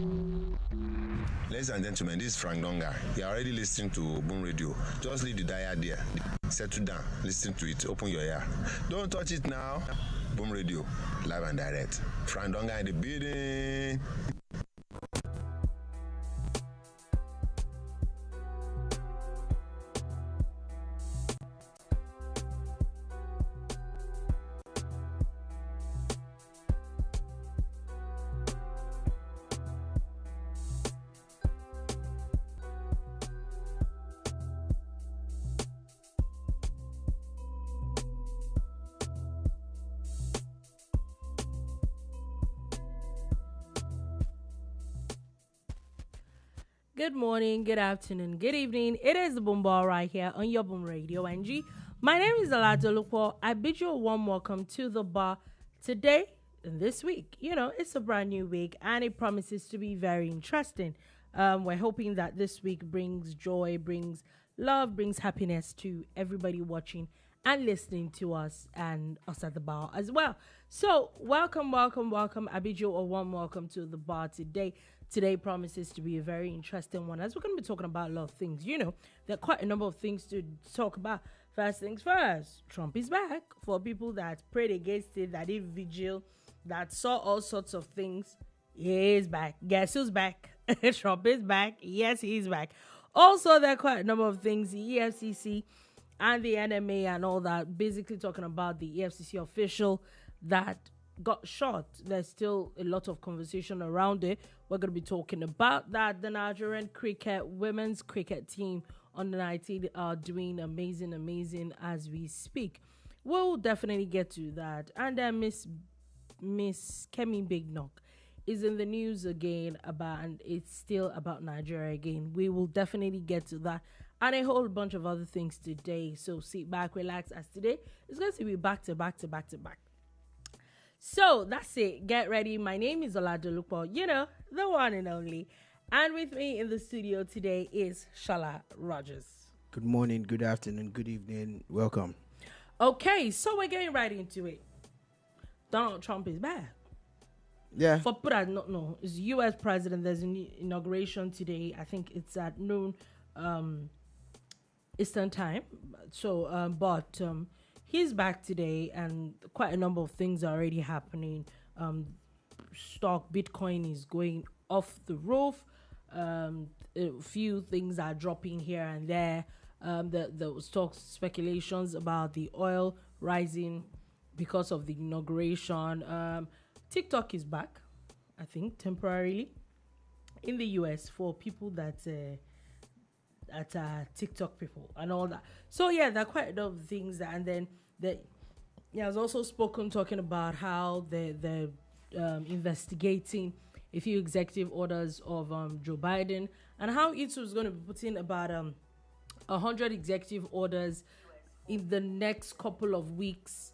Ladies and gentlemen, this is Frank Donga. You are already listening to Boom Radio. Just leave the dial there. Settle down. Listen to it. Open your ear. Don't touch it now. Boom Radio. Live and direct. Frank Donga in the building. Good morning, good afternoon, good evening. It is the Boom Ball right here on your Boom Radio NG. My name is Dolupo. I bid you a warm welcome to the bar today and this week. You know, it's a brand new week and it promises to be very interesting. We're hoping that this week brings joy, brings love, brings happiness to everybody watching and listening to us and us at the bar as well. So welcome. I bid you a warm welcome to the bar today. Today promises to be a very interesting one as we're going to be talking about a lot of things. You know, there are quite a number of things to talk about. First things first, Trump is back. For people that prayed against it, that did vigil, that saw all sorts of things, he is back. Guess who's back? Trump is back. Yes, he's back. Also, there are quite a number of things, the EFCC and the NMA and all that, basically talking about the EFCC official that got shot. There's still a lot of conversation around it. We're going to be talking about that. The Nigerian women's cricket team under 19 are doing amazing as we speak. We'll definitely get to that. And then Miss Kemi Badenoch is in the news again and it's still about Nigeria again. We will definitely get to that and a whole bunch of other things today. So sit back, relax, as today it's going to be back to back. So that's it. Get ready. My name is Dolupo, you know, the one and only. And with me in the studio today is Shala Rogers. Good morning, good afternoon, good evening. Welcome. Okay, so we're getting right into it. Donald Trump is back. Yeah. For people that don't know, is U.S. president. There's an inauguration today. I think it's at noon Eastern time. So, he's back today, and quite a number of things are already happening. Bitcoin is going off the roof. A few things are dropping here and there. The speculations about the oil rising because of the inauguration. TikTok is back, I think, temporarily in the US for people that TikTok people and all that. So yeah, there are quite a lot of things that, and then he has also spoken talking about how they're investigating a few executive orders of Joe Biden and how it was going to be putting about 100 executive orders in the next couple of weeks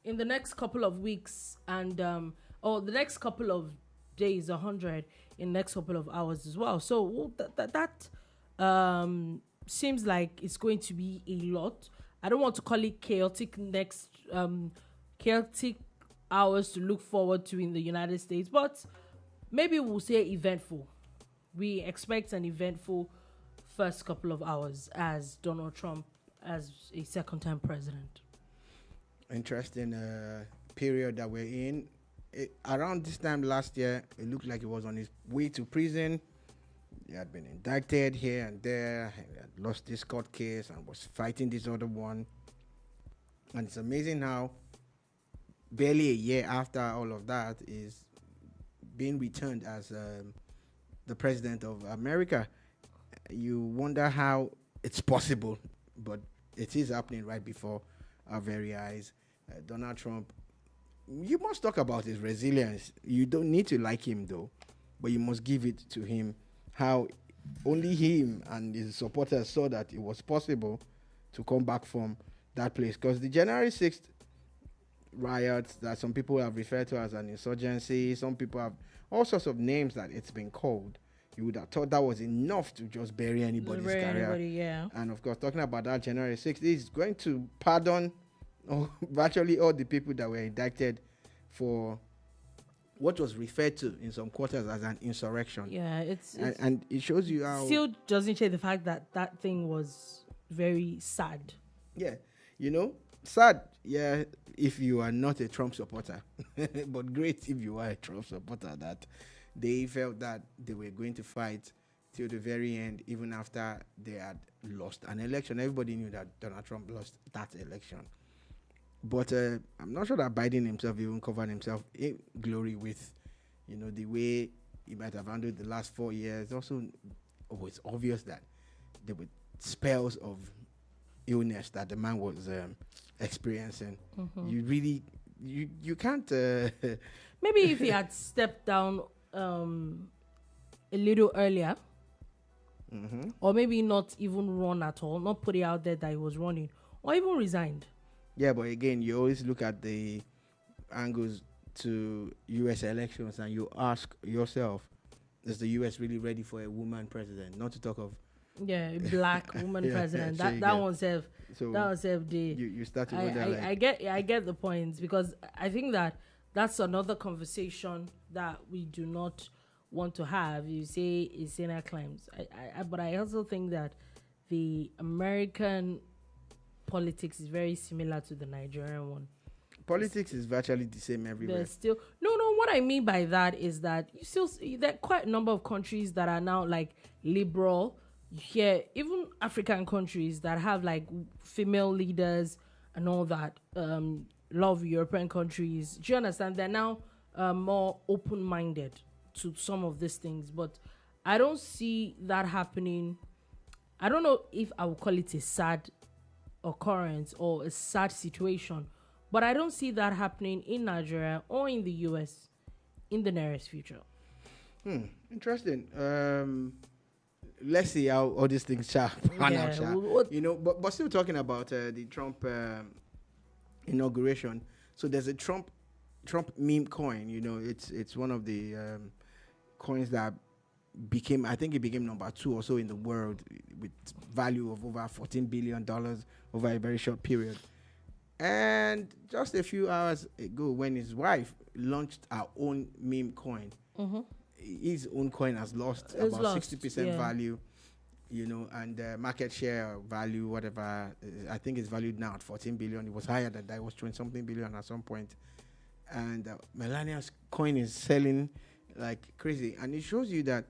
in the next couple of weeks and the next couple of days, 100 in the next couple of hours as well. So that seems like it's going to be a lot. I don't want to call it chaotic hours to look forward to in the United States, but maybe we'll say eventful. We expect an eventful first couple of hours as Donald Trump as a second-time president. Interesting period that we're in. Around this time last year, it looked like he was on his way to prison. He had been indicted here and there. He had lost this court case and was fighting this other one. And it's amazing how barely a year after all of that is being returned as the president of America. You wonder how it's possible, but it is happening right before our very eyes. Donald Trump, you must talk about his resilience. You don't need to like him, though, but you must give it to him how only him and his supporters saw that it was possible to come back from that place. Because the January 6th riots that some people have referred to as an insurgency, some people have all sorts of names that it's been called. You would have thought that was enough to just bury anybody's career. Yeah. And of course, talking about that January 6th, he's going to pardon virtually all the people that were indicted for what was referred to in some quarters as an insurrection. Yeah, and it shows you how still doesn't change the fact that that thing was very sad. Yeah, sad. Yeah, if you are not a Trump supporter, but great if you are a Trump supporter. That they felt that they were going to fight till the very end, even after they had lost an election. Everybody knew that Donald Trump lost that election. But I'm not sure that Biden himself even covered himself in glory with, the way he might have handled the last 4 years. Also, it's obvious that there were spells of illness that the man was experiencing. Mm-hmm. You really, you can't. Maybe if he had stepped down a little earlier, mm-hmm. or maybe not even run at all, not put it out there that he was running, or even resigned. Yeah, but again, you always look at the angles to U.S. elections and you ask yourself, is the U.S. really ready for a woman president? Not to talk of... Yeah, black woman president. So That one self. So that was self. You started with that. I get the points, because I think that that's another conversation that we do not want to have. You say it's inner claims, but I also think that the American politics is very similar to the Nigerian one. Politics is virtually the same everywhere. There's still no. What I mean by that is that you still see there are quite a number of countries that are now like liberal. Here, even African countries that have like female leaders and all that. A lot of European countries, do you understand? They're now more open-minded to some of these things, but I don't see that happening. I don't know if I would call it a sad occurrence or a sad situation, but I don't see that happening in Nigeria or in the US in the nearest future. Interesting. Let's see how all these things pan out. But still talking about the Trump inauguration. So there's a Trump meme coin. It's one of the coins that became number 2 or so in the world, with value of over $14 billion over a very short period. And just a few hours ago, when his wife launched her own meme coin, his own coin has lost about 60% value, and market share value, whatever, I think it's valued now at 14 billion. It was higher than that. It was 20 something billion at some point. And Melania's coin is selling like crazy. And it shows you that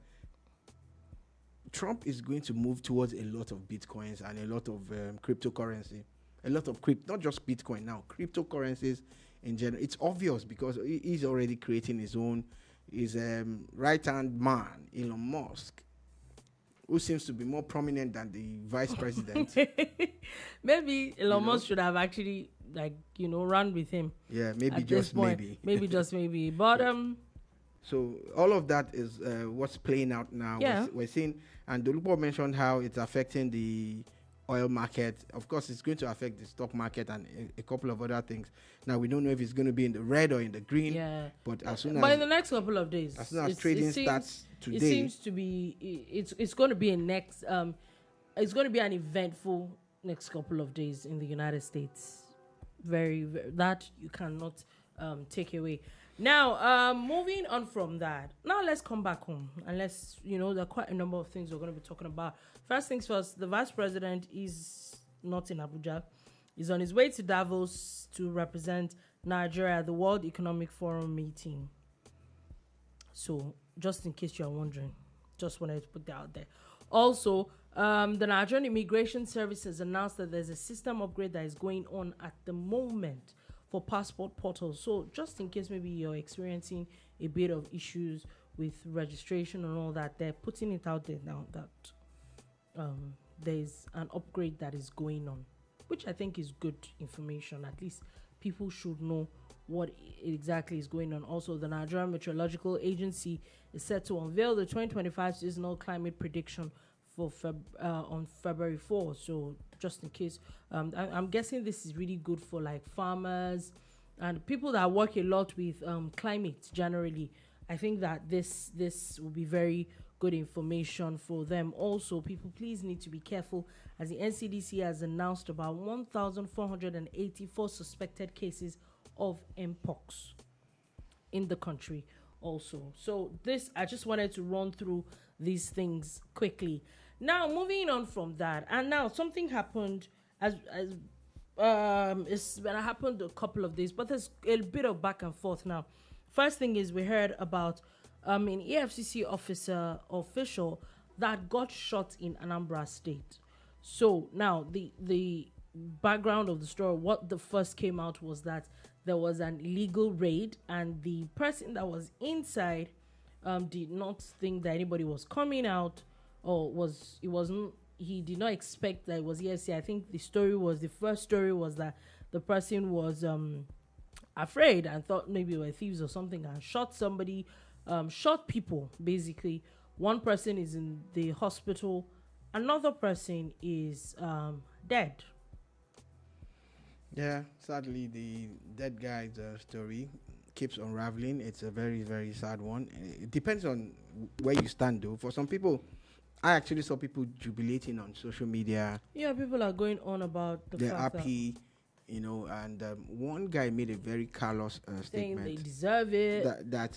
Trump is going to move towards a lot of Bitcoins and a lot of cryptocurrency. A lot of not just Bitcoin now, cryptocurrencies in general. It's obvious because he's already creating his own. His right-hand man, Elon Musk, who seems to be more prominent than the vice president. Maybe Elon Musk should have actually, run with him. Yeah, maybe just maybe. Maybe just maybe. But So all of that is what's playing out now. Yeah. We're seeing, and Dolupo mentioned how it's affecting the oil market. Of course, it's going to affect the stock market and a couple of other things. Now, we don't know if it's going to be in the red or in the green. Yeah. But in the next couple of days, as soon as trading starts today, it seems to be it's going to be it's going to be an eventful next couple of days in the United States. Very, very, that you cannot take away. Now, moving on from that, now let's come back home. And there are quite a number of things we're going to be talking about. First things first, the vice president is not in Abuja. He's on his way to Davos to represent Nigeria at the World Economic Forum meeting. So, just in case you're wondering, just wanted to put that out there. Also, the Nigerian Immigration Service has announced that there's a system upgrade that is going on at the moment for passport portals. So just in case maybe you're experiencing a bit of issues with registration and all that, they're putting it out there now that there's an upgrade that is going on, which I think is good information. At least people should know what exactly is going on. Also, the Nigerian Meteorological Agency is set to unveil the 2025 seasonal climate prediction for on February 4. So just in case, I'm guessing this is really good for like farmers and people that work a lot with climate generally. I think that this will be very good information for them. Also, people please need to be careful as the NCDC has announced about 1,484 suspected cases of Mpox in the country. also. So this, I just wanted to run through these things quickly. Now, moving on from that, and now something happened it's when it happened a couple of days, but there's a bit of back and forth now. First thing is we heard about an EFCC official that got shot in Anambra State. So now the background of the story, what the first came out was that there was an illegal raid, and the person that was inside did not think that anybody was coming out, or he did not expect that it was EFCC. I think the first story was that the person was afraid and thought maybe were thieves or something, and shot somebody, shot people basically. One person is in the hospital, another person is dead. Yeah, sadly, the dead guy's story keeps unraveling. It's a very, very sad one. It depends on where you stand, though. For some people, I actually saw people jubilating on social media. Yeah, people are going on about they're happy, and one guy made a very callous statement. They deserve it. That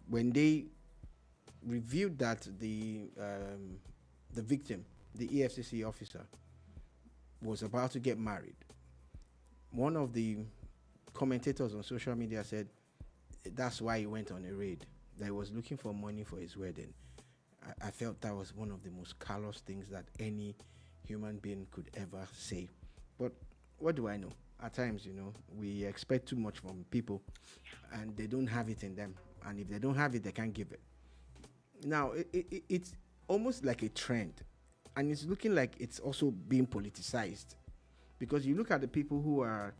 when they revealed that the victim, the EFCC officer, was about to get married, one of the commentators on social media said that's why he went on a raid, that he was looking for money for his wedding. I felt that was one of the most callous things that any human being could ever say. But what do I know? At times, we expect too much from people, and they don't have it in them. And if they don't have it, they can't give it. Now, it's almost like a trend, and it's looking like it's also being politicized, because you look at the people who are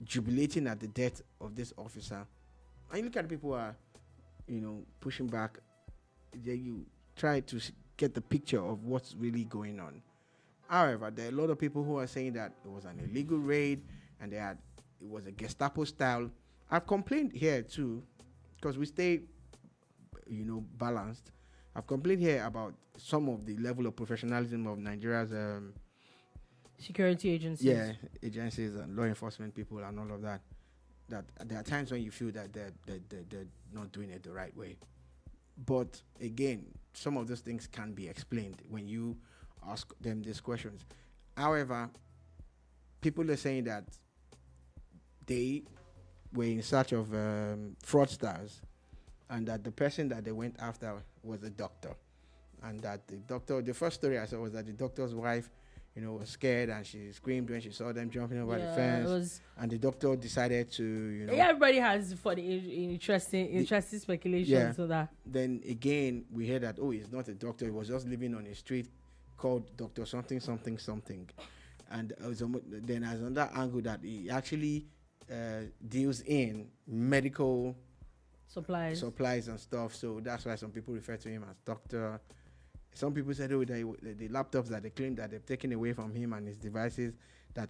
jubilating at the death of this officer, and you look at the people who are, pushing back. You try to get the picture of what's really going on. However, there are a lot of people who are saying that it was an illegal raid and it was a Gestapo style. I've complained here too, because we stay, balanced. I've complained here about some of the level of professionalism of Nigeria's security agencies. Yeah, agencies and law enforcement people and all of that. That there are times when you feel that they're not doing it the right way. But again, some of those things can be explained when you ask them these questions. However, people are saying that they were in search of fraudsters, and that the person that they went after was a doctor. And that the first story I saw was that the doctor's wife, was scared, and she screamed when she saw them jumping over the fence. And the doctor decided to, everybody has for the interesting speculation. Yeah. So that then again we heard that he's not a doctor. He was just living on a street called Doctor something something something. And then as another angle that he actually deals in medical supplies and stuff. So that's why some people refer to him as doctor. Some people said, the laptops that they claim that they've taken away from him and his devices, that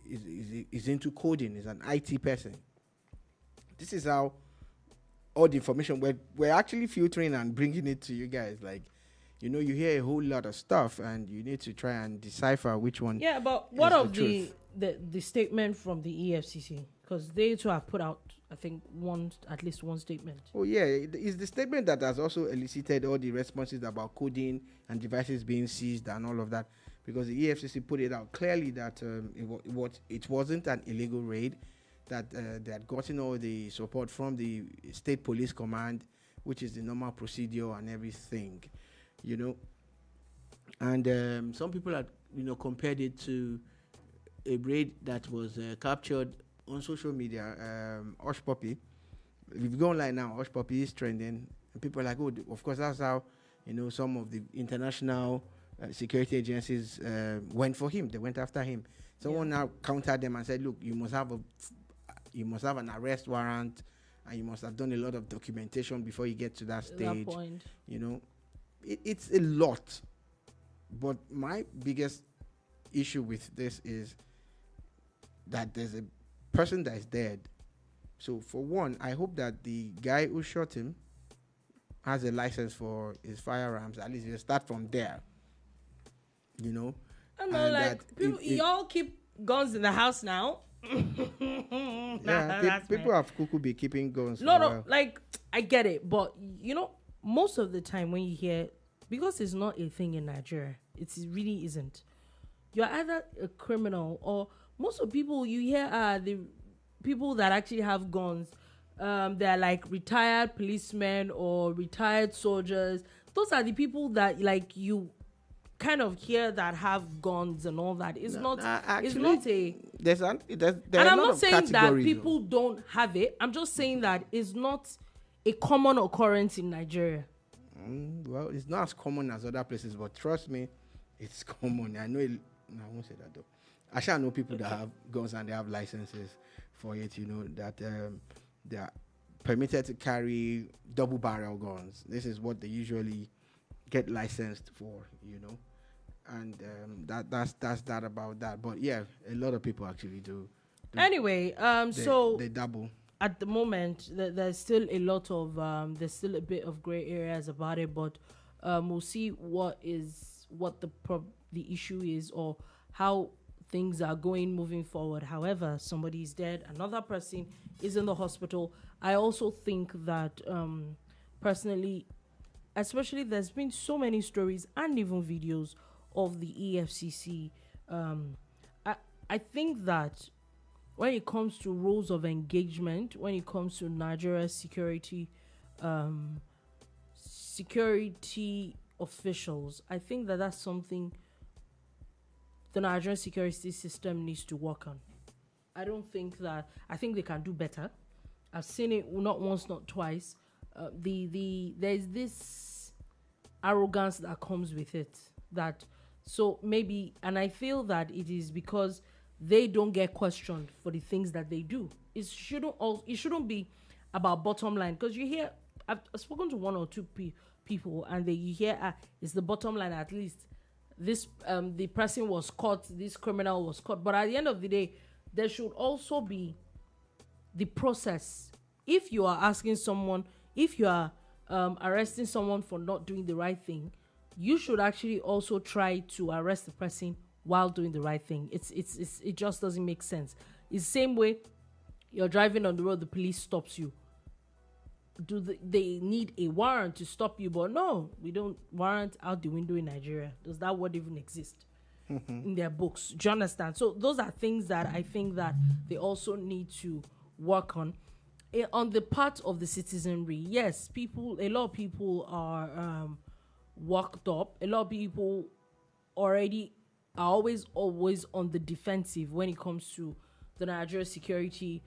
is into coding, is an IT person. This is how all the information we're actually filtering and bringing it to you guys. Like, you hear a whole lot of stuff, and you need to try and decipher which one. Yeah, but what of the statement from the EFCC? Because they too have put out, I think, at least one statement. Oh yeah, it's the statement that has also elicited all the responses about coding and devices being seized and all of that, because the EFCC put it out clearly that it wasn't an illegal raid, that they had gotten all the support from the State Police Command, which is the normal procedure and everything, And some people had, compared it to a raid that was captured on social media, Hush Puppy. If you go online now, Hush Puppy is trending, and people are like, of course, that's how, some of the international security agencies went for him. They went after him. Someone now countered them and said, look, you must have an arrest warrant, and you must have done a lot of documentation before you get to that stage. That point. It's a lot. But my biggest issue with this is that there's a person that is dead. So for one, I hope that the guy who shot him has a license for his firearms. At least you start from there. I know, like, y'all keep guns in the house now. People have cuckoo be keeping guns. No, like, I get it, but most of the time when you hear, because it's not a thing in Nigeria, it really isn't. You're either a criminal, or most of people you hear are the people that actually have guns. They're like retired policemen or retired soldiers. Those are the people that like you kind of hear that have guns and all that. It's not a. And I'm not saying that people don't have it. I'm just saying that it's not a common occurrence in Nigeria. Well, it's not as common as other places, but trust me, it's common. I know. No, I won't say that though. I shall know people that have guns and they have licenses for it. That they are permitted to carry double barrel guns. This is what they usually get licensed for. And that's that about that. But yeah, a lot of people actually do. Anyway, so they double. At the moment, there's still a lot of there's still a bit of gray areas about it, but we'll see what the issue is or how things are going moving forward. However, somebody is dead, another person is in the hospital. I also think that personally, especially there's been so many stories and even videos of the EFCC. I think that when it comes to rules of engagement, when it comes to Nigeria's security officials, I think that that's something the Nigerian security system needs to work on. I think they can do better. I've seen it not once, not twice. There's this arrogance that comes with it. And I feel that it is because they don't get questioned for the things that they do. It shouldn't be about bottom line, because you hear, I've spoken to one or two people and you hear it's the bottom line. At least this the person was caught, this criminal was caught. But at the end of the day, there should also be the process. If you are asking someone, if you are arresting someone for not doing the right thing, you should actually also try to arrest the person while doing the right thing. It just doesn't make sense. It's the same way you're driving on the road, the police stops you. They need a warrant to stop you? But no, we don't warrant out the window in Nigeria. Does that word even exist in their books? Do you understand? So those are things that I think that they also need to work on. On the part of the citizenry, yes, a lot of people are worked up. A lot of people already are always on the defensive when it comes to the Nigerian security.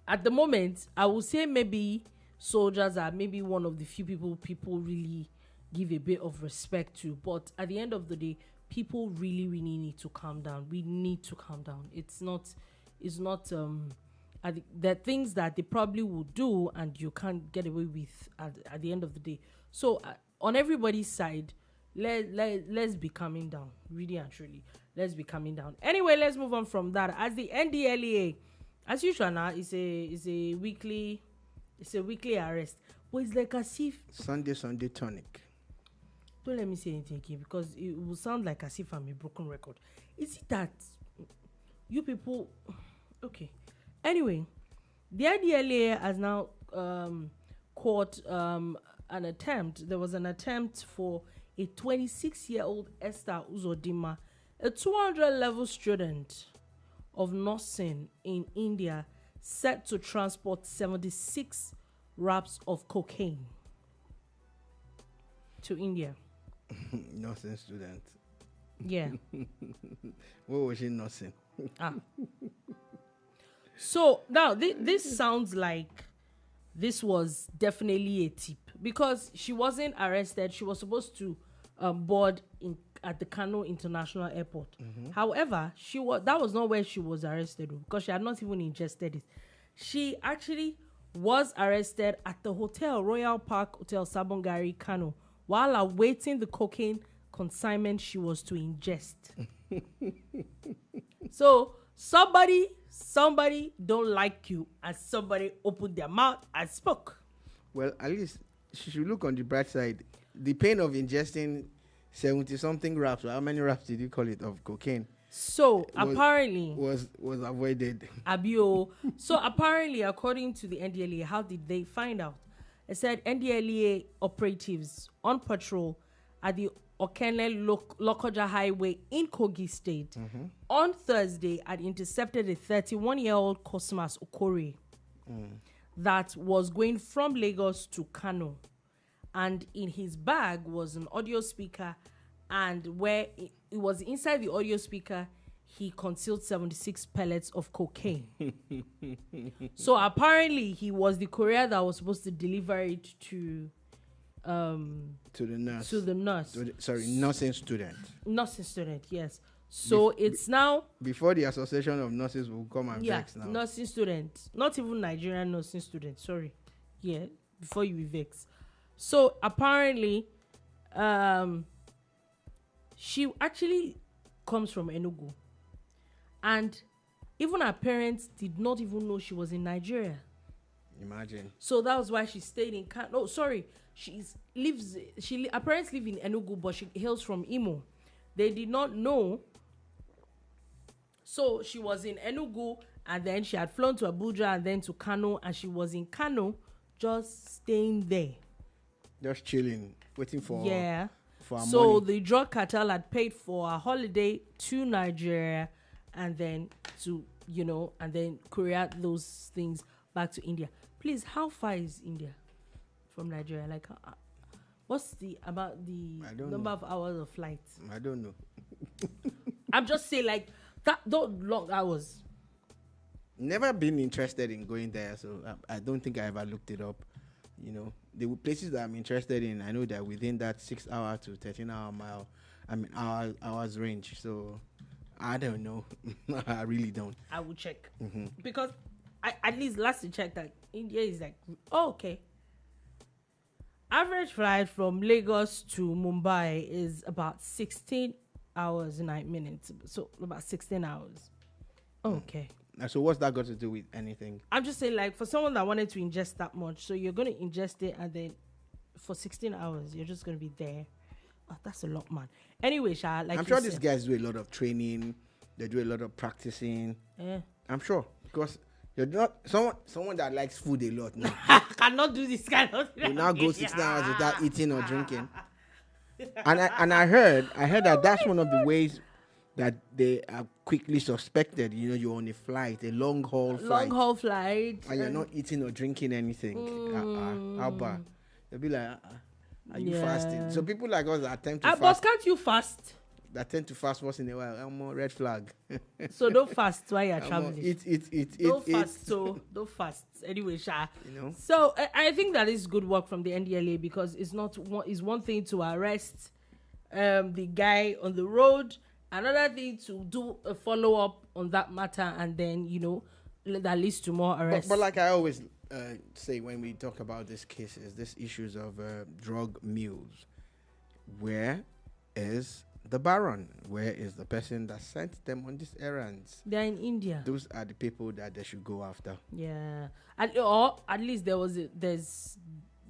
At the moment, I would say maybe soldiers are maybe one of the few people really give a bit of respect to. But at the end of the day, people really, really need to calm down. We need to calm down. It's not there are things that they probably will do and you can't get away with at the end of the day. So on everybody's side, let's be calming down, really and truly. Let's be calming down. Anyway, let's move on from that. As the NDLEA, as usual now, it's a weekly arrest. But it's like as if Sunday tonic. Don't let me say anything again, because it will sound like as if I'm a broken record. Is it that you people? Okay. Anyway, the NDLEA has now caught an attempt. There was an attempt for a 26-year-old Esther Uzodinma, a 200-level student of nursing in India, set to transport 76 wraps of cocaine to India. Nursing student. Yeah. What was she nursing? So now this sounds like this was definitely a tip, because she wasn't arrested. She was supposed to board at the Kano International Airport. Mm-hmm. However, that was not where she was arrested, because she had not even ingested it. She actually was arrested at the hotel, Royal Park Hotel, Sabongari, Kano, while awaiting the cocaine consignment she was to ingest. So somebody don't like you, and somebody opened their mouth and spoke. Well, at least she should look on the bright side. The pain of ingesting 70-something wraps, or how many wraps did you call it, of cocaine? So apparently was avoided. Abio. So apparently, according to the NDLEA, how did they find out? It said NDLEA operatives on patrol at the Okene Lokoja Highway in Kogi State on Thursday had intercepted a 31-year-old Cosmas Okori that was going from Lagos to Kano. And in his bag was an audio speaker, and where it was inside the audio speaker, he concealed 76 pellets of cocaine. So apparently he was the courier that was supposed to deliver it to the nurse. Nursing student. Nursing student, yes. So it's now before the association of nurses will come and vex now. Nursing student, not even Nigerian nursing student. Sorry, before you vex. So apparently, she actually comes from Enugu, and even her parents did not even know she was in Nigeria. Imagine. So that was why she stayed in her parents live in Enugu, but she hails from Imo. They did not know. So she was in Enugu, and then she had flown to Abuja and then to Kano, and she was in Kano just staying there. Just chilling, waiting for her money. The drug cartel had paid for a holiday to Nigeria, and then and then courier those things back to India. Please, how far is India from Nigeria? Like, what's the number of hours of flight? I don't know. I'm just saying, like, that those long hours. Never been interested in going there, so I don't think I ever looked it up. You know, the places that I'm interested in, I know that within that 6 hour to 13-hour mile, hours range. So I don't know. I really don't. I will check because at least last I checked that India is like, okay. Average flight from Lagos to Mumbai is about 16 hours 9 minutes. So about 16 hours. Okay. So what's that got to do with anything? I'm just saying, like, for someone that wanted to ingest that much, so you're going to ingest it, and then for 16 hours, you're just going to be there. Oh, that's a lot, man. Anyway, Sha, like I'm sure these guys do a lot of training. They do a lot of practicing. Yeah. I'm sure. Because you're not someone that likes food a lot now. Cannot do this kind of thing. You now go 16 hours without eating or drinking. And I heard that that's one of the ways that they are quickly suspected. You know, you're on a flight, a long haul flight, and you're not eating or drinking anything. How bad? They'll be like, are you fasting? So people like us that attempt to fast. But can't you fast? That tend to fast once in a while. I'm a red flag. So don't fast while you're traveling. Don't fast. So don't fast. Anyway, Sha. You know. So I think that is good work from the NDLEA, because it's one thing to arrest the guy on the road. Another thing to do a follow-up on that matter, and then, that leads to more arrests. But like I always say when we talk about these cases, these issues of drug mules, where is the baron? Where is the person that sent them on these errands? They're in India. Those are the people that they should go after. Yeah. Or at least there's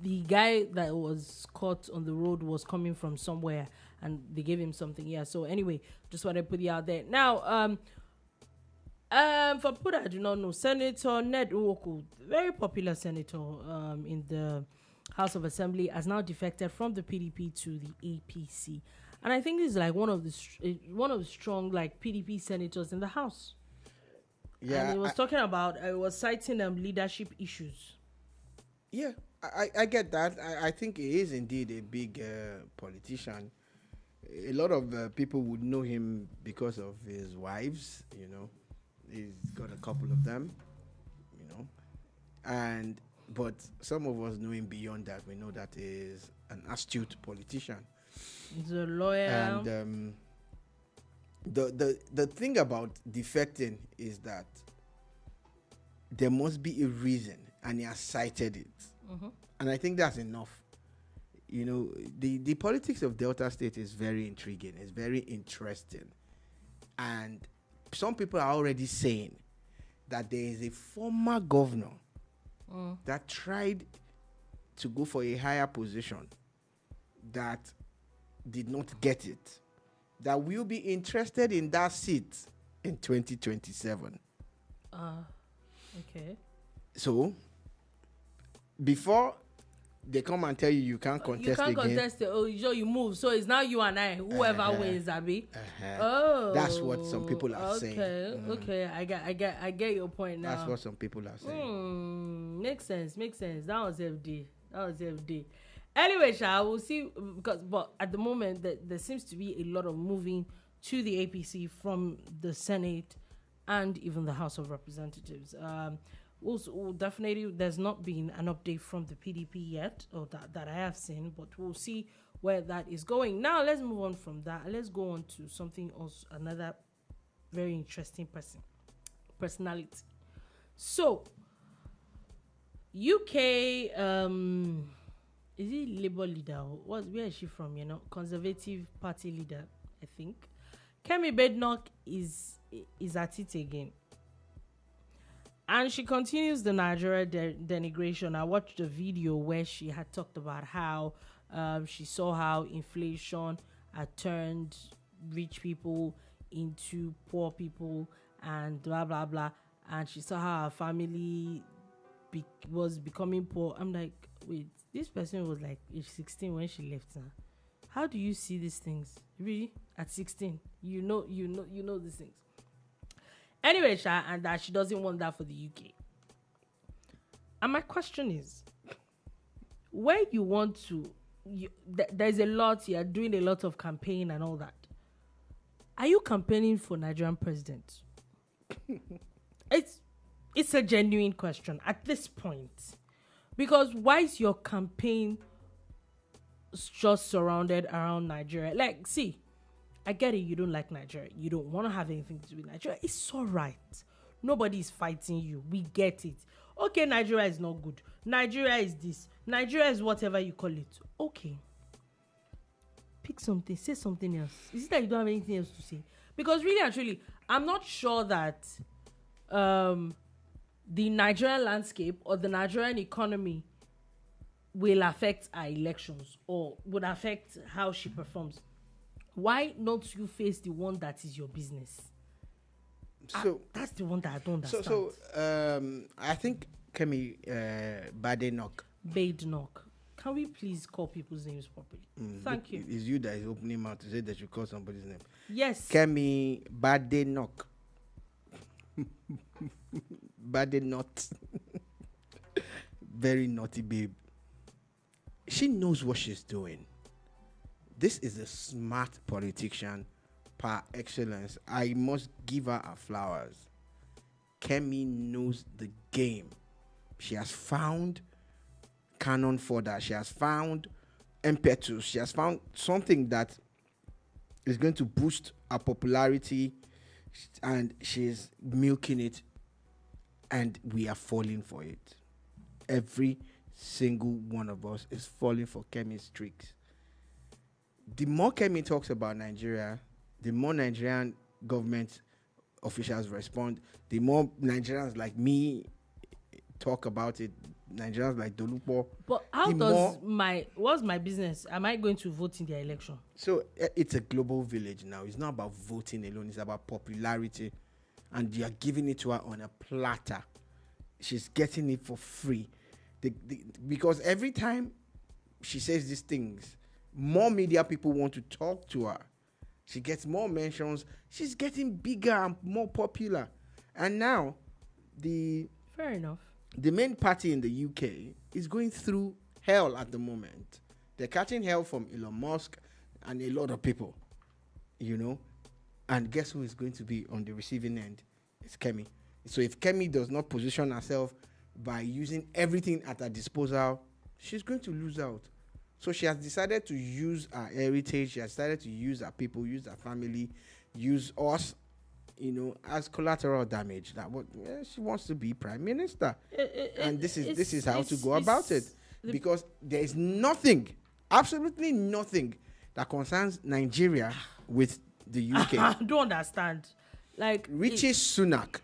the guy that was caught on the road was coming from somewhere, and they gave him something. Yeah. So anyway, just want to put it out there. Now, for people that do not know, Senator Ned Nwoko, very popular senator in the House of Assembly, has now defected from the PDP to the APC. And I think this is like one of the strong like PDP senators in the House. Yeah, and he was talking about, I was citing leadership issues. Yeah, I get that. I think he is indeed a big politician. A lot of people would know him because of his wives. You know, he's got a couple of them. You know, but some of us know him beyond that. We know that he is an astute politician. He's a lawyer. And the thing about defecting is that there must be a reason, and he has cited it. Mm-hmm. And I think that's enough. You know, the politics of Delta State is very intriguing. It's very interesting. And some people are already saying that there is a former governor that tried to go for a higher position that did not get it. that will be interested in that seat in 2027. Okay. So, before they come and tell you can't contest again. You can't contest it. Oh, you move. So it's now you and I. Whoever wins, Abby. Oh. That's what some people are saying. Okay. I get your point now. That's what some people are saying. Makes sense. That was FD. Anyway, I will see, but at the moment there seems to be a lot of moving to the APC from the Senate and even the House of Representatives. Also, definitely, there's not been an update from the PDP yet, or that I have seen, but we'll see where that is going. Now, let's move on from that. Let's go on to something else, another very interesting personality. So, UK, is he Labour leader? Where is she from? Conservative Party leader, I think. Kemi Badenoch is at it again. And she continues the Nigeria denigration. I watched a video where she had talked about how she saw how inflation had turned rich people into poor people and blah, blah, blah. And she saw how her family was becoming poor. I'm like, wait, this person was like age 16 when she left. How do you see these things? Really? At 16? You know these things. Anyway, and that she doesn't want that for the UK. And my question is, where you want to, there's a lot, you're doing a lot of campaign and all that. Are you campaigning for Nigerian president? It's a genuine question at this point. Because why is your campaign just surrounded around Nigeria? Like, see, I get it, you don't like Nigeria. You don't want to have anything to do with Nigeria. It's all right. Nobody is fighting you. We get it. Okay, Nigeria is not good. Nigeria is this. Nigeria is whatever you call it. Okay. Pick something. Say something else. Is it that you don't have anything else to say? Because really and truly, I'm not sure that the Nigerian landscape or the Nigerian economy will affect our elections or would affect how she performs. Why not you face the one that is your business? So that's the one that I don't understand. So I think Kemi Badenoch. Can we please call people's names properly? Thank you. It's you that is opening mouth to say that you call somebody's name. Yes. Kemi Badenoch. Badenoch. Very naughty babe. She knows what she's doing. This is a smart politician par excellence. I must give her flowers. Kemi knows the game. She has found canon for that. She has found impetus. She has found something that is going to boost her popularity, and she's milking it, and we are falling for it. Every single one of us is falling for Kemi's tricks. The more Kemi talks about Nigeria, the more Nigerian government officials respond, the more Nigerians like me talk about it, Nigerians like Dolupo. But what's my business? Am I going to vote in their election? So it's a global village now. It's not about voting alone. It's about popularity. And you are giving it to her on a platter. She's getting it for free. Because every time she says these things, more media people want to talk to her. She gets more mentions. She's getting bigger and more popular. And now, fair enough. The main party in the UK is going through hell at the moment. They're catching hell from Elon Musk and a lot of people, And guess who is going to be on the receiving end? It's Kemi. So if Kemi does not position herself by using everything at her disposal, she's going to lose out. So she has decided to use her heritage. She has decided to use her people, use her family, use us, as collateral damage. She wants to be prime minister, and this is how to go about it. Because there is nothing, absolutely nothing, that concerns Nigeria with the UK. I don't understand. Like Richie Sunak,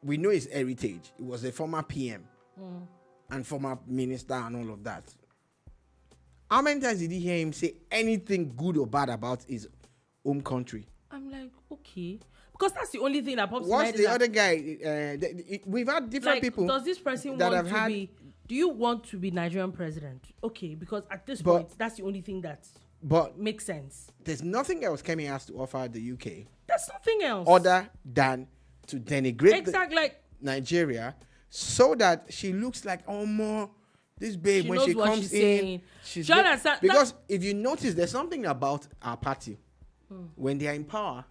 we know his heritage. He was a former PM. And former minister and all of that. How many times did you hear him say anything good or bad about his home country? I'm like, okay. Because that's the only thing that pops in my What's head. the other guy? We've had different people. Does this person that want have to had- be... Do you want to be Nigerian president? Okay, because at this point, that's the only thing that But makes sense. there's nothing else Kemi has to offer the UK There's nothing else. other than to denigrate Exactly. Like, Nigeria so that she looks like, oh, more. This babe, She when knows she what comes she's in, saying. she's Do you understand? because if you notice, there's something about our party. When they are in power,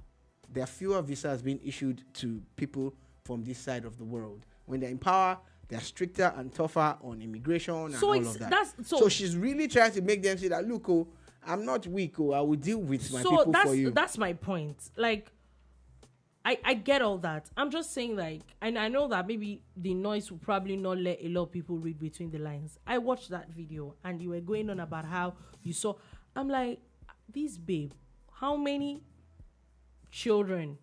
there are fewer visas being issued to people from this side of the world. When they're in power, they're stricter and tougher on immigration and all of that. So she's really trying to make them say that, look, oh, I'm not weak, oh, I will deal with my people for you. That's my point. Like, I get all that. I'm just saying, like, and I know that maybe the noise will probably not let a lot of people read between the lines. I watched that video and you were going on about how you saw. I'm like, this babe, how many children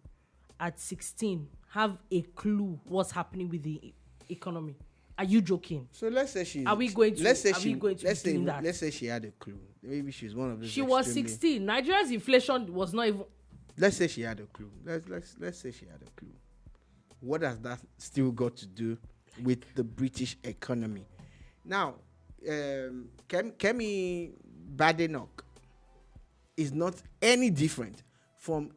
at 16 have a clue what's happening with the economy? Are you joking? So let's say she. Are we going to? Let's say Let's say she had a clue. Maybe she's one of those. She was 16. Nigeria's inflation was not even. Let's say she had a clue. Let's say she had a clue. What has that still got to do with the British economy? Now, Kemi Badenoch is not any different from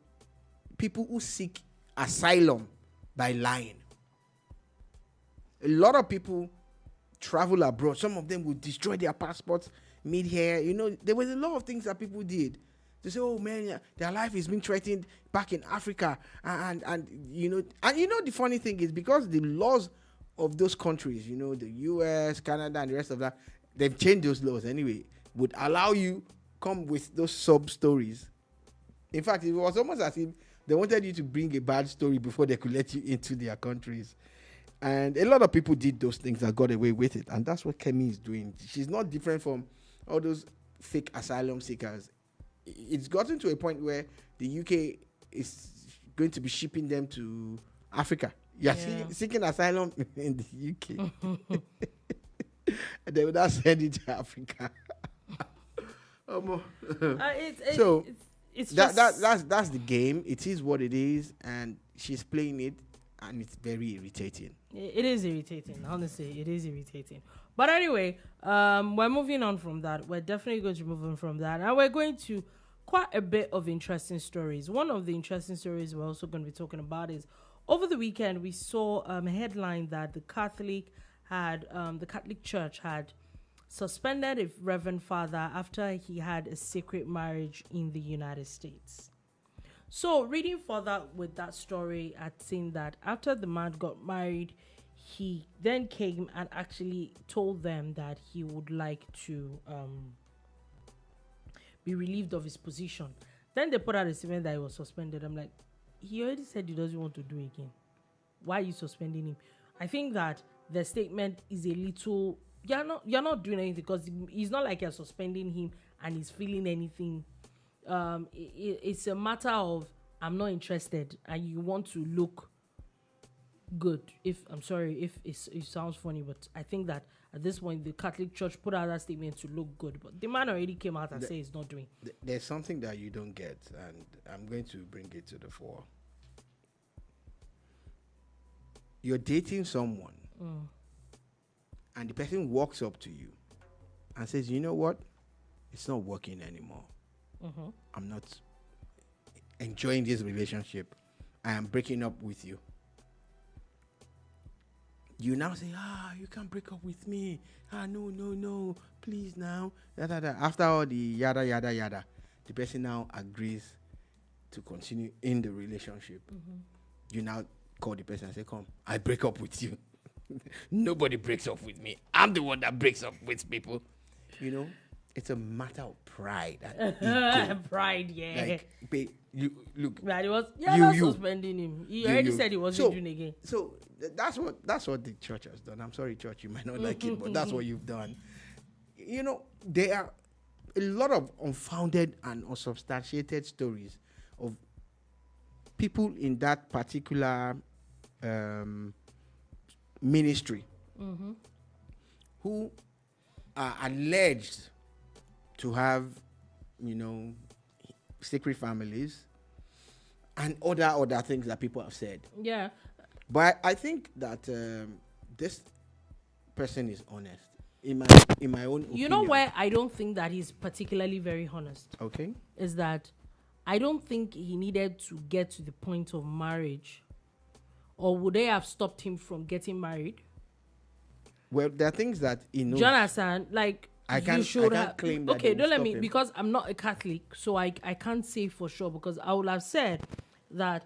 people who seek asylum by lying. A lot of people travel abroad. Some of them will destroy their passports mid-here. You know, there was a lot of things that people did. They say, oh man, their life is being threatened back in Africa. And the funny thing is, because the laws of those countries, you know, the US, Canada, and the rest of that, they've changed those laws anyway, would allow you come with those sub-stories. In fact, it was almost as if they wanted you to bring a bad story before they could let you into their countries. And a lot of people did those things and got away with it. And that's what Kemi is doing. She's not different from all those fake asylum seekers. It's gotten to a point where the UK is going to be shipping them to Africa. You're seeking asylum in the UK. And they will not send it to Africa. That's the game. It is what it is, and she's playing it, and it's very irritating. It is irritating, honestly. It is irritating. But anyway, we're moving on from that. We're definitely going to move on from that, and we're going to quite a bit of interesting stories. One of the interesting stories we're also going to be talking about is over the weekend we saw a headline that the Catholic Church had suspended a Reverend Father after he had a secret marriage in the United States. So reading further with that story, I'd seen that after the man got married, he then came and actually told them that he would like to be relieved of his position. Then they put out a statement that he was suspended. I'm like, he already said he doesn't want to do it again. Why are you suspending him? I think that the statement is a little, you're not doing anything, because it's not like you're suspending him and he's feeling anything. It's a matter of, I'm not interested, and you want to look good. I'm sorry if it sounds funny, but I think that at this point the Catholic Church put out that statement to look good, but the man already came out and said he's not doing. There's something that you don't get, and I'm going to bring it to the fore. You're dating someone, and the person walks up to you and says, you know what, it's not working anymore. I'm not enjoying this relationship. I am breaking up with you. You now say, you can't break up with me. No, please now. After all the yada, yada, yada, the person now agrees to continue in the relationship. You now call the person and say, come, I break up with you. Nobody breaks up with me. I'm the one that breaks up with people. You know, it's a matter of pride. Pride, yeah. Like, babe, you look. But he was, not suspending him. He already said he wasn't doing again. So that's what the church has done. I'm sorry, church, you might not like it, but that's what you've done. You know, there are a lot of unfounded and unsubstantiated stories of people in that particular ministry who are alleged to have, secret families and other things that people have said. Yeah. But I think that this person is honest. In my own opinion. You know where I don't think that he's particularly very honest? Okay. Is that I don't think he needed to get to the point of marriage. Or would they have stopped him from getting married? Well, there are things that he knows. Jonathan, like, I can't claim that. Okay, don't let me, him. because I'm not a Catholic, so I can't say for sure, because I would have said that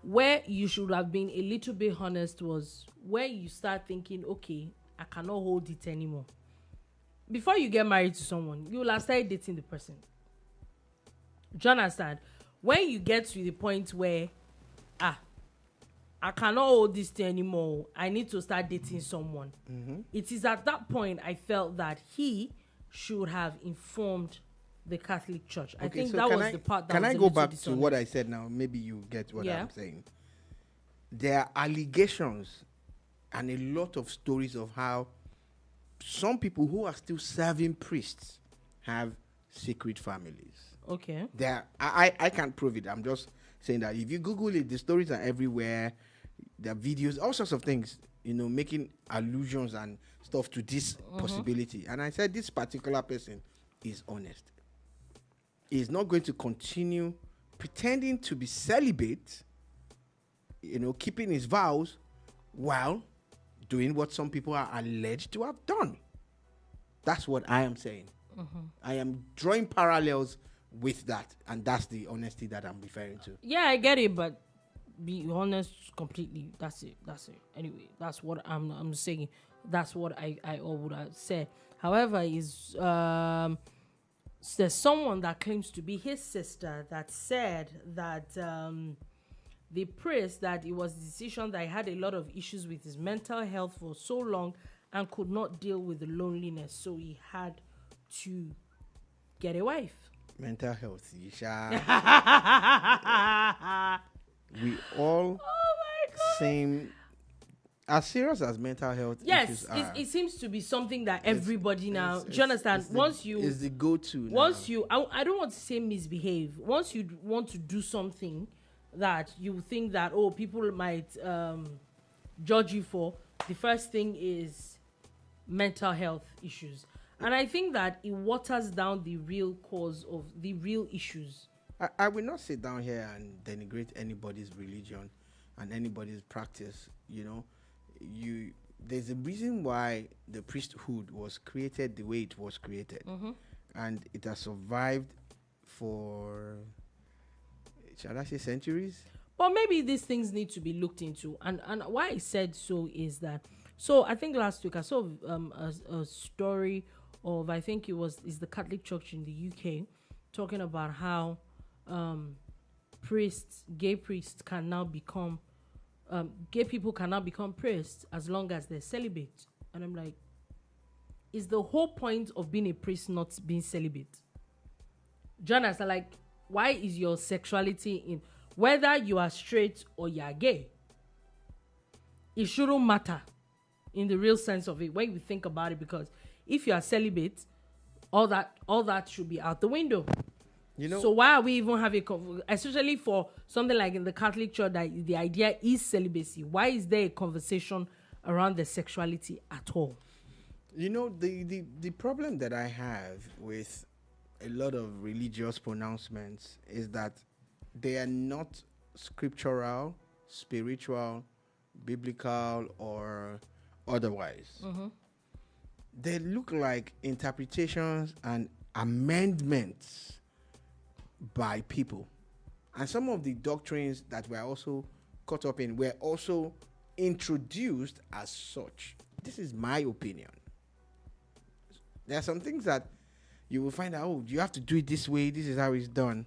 where you should have been a little bit honest was where you start thinking, okay, I cannot hold it anymore. Before you get married to someone, you will have started dating the person. Do you understand? When you get to the point where, I cannot hold this thing anymore, I need to start dating someone. Mm-hmm. It is at that point I felt that he should have informed the Catholic Church. Okay, I think so that was the part that was Can I go back to what I said now? Maybe you get what I'm saying. There are allegations and a lot of stories of how some people who are still serving priests have secret families. Okay. I can't prove it. I'm just saying that if you Google it, the stories are everywhere. There are videos, all sorts of things, making allusions and stuff to this possibility. And I said this particular person is honest. He's not going to continue pretending to be celibate, keeping his vows while doing what some people are alleged to have done. That's what I am saying. Mm-hmm. I am drawing parallels with that, and that's the honesty that I'm referring to. Yeah, I get it, but be honest completely. That's it. Anyway, that's what I'm saying. That's what I would have said. However, there's someone that claims to be his sister that said that the priest, that it was the decision that he had a lot of issues with his mental health for so long and could not deal with the loneliness, so he had to get a wife. Mental health, we all seem as serious as mental health issues are. It seems to be something that everybody now. Do you understand? Is the go-to. Once you, I don't want to say misbehave. Once you want to do something that you think that people might judge you for, the first thing is mental health issues, and I think that it waters down the real cause of the real issues. I will not sit down here and denigrate anybody's religion and anybody's practice. There's a reason why the priesthood was created the way it was created, and it has survived for, shall I say, centuries. But maybe these things need to be looked into, and why I said so is that. So I think last week I saw a story of, I think is the Catholic Church in the UK, talking about how gay priests can now become, gay people can now become priests as long as they're celibate. And I'm like, is the whole point of being a priest not being celibate? Jonas, like, why is your sexuality in, whether you are straight or you are gay, it shouldn't matter in the real sense of it when you think about it, because if you are celibate, all that should be out the window. So why are we even having, especially for something like in the Catholic Church that the idea is celibacy? Why is there a conversation around the sexuality at all? The problem that I have with a lot of religious pronouncements is that they are not scriptural, spiritual, biblical, or otherwise. Mm-hmm. They look like interpretations and amendments by people. And some of the doctrines that we're also caught up in were also introduced as such. This is my opinion. There are some things that you will find out, you have to do it this way, this is how it's done.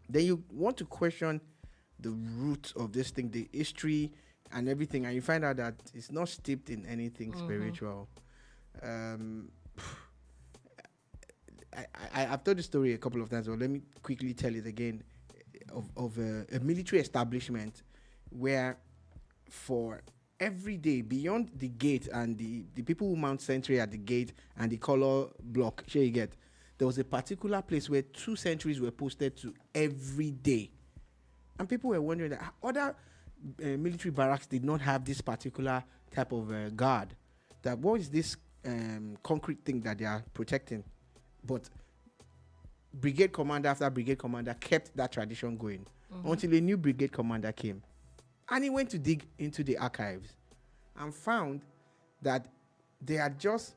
Then you want to question the root of this thing, the history and everything, and you find out that it's not steeped in anything spiritual. I've told the story a couple of times, but let me quickly tell it again, of a military establishment where for every day beyond the gate and the people who mount sentry at the gate and the color block, sure you get, there was a particular place where 2 sentries were posted to every day. And people were wondering that other military barracks did not have this particular type of guard. That what is this concrete thing that they are protecting? But brigade commander after brigade commander kept that tradition going until a new brigade commander came. And he went to dig into the archives and found that they had just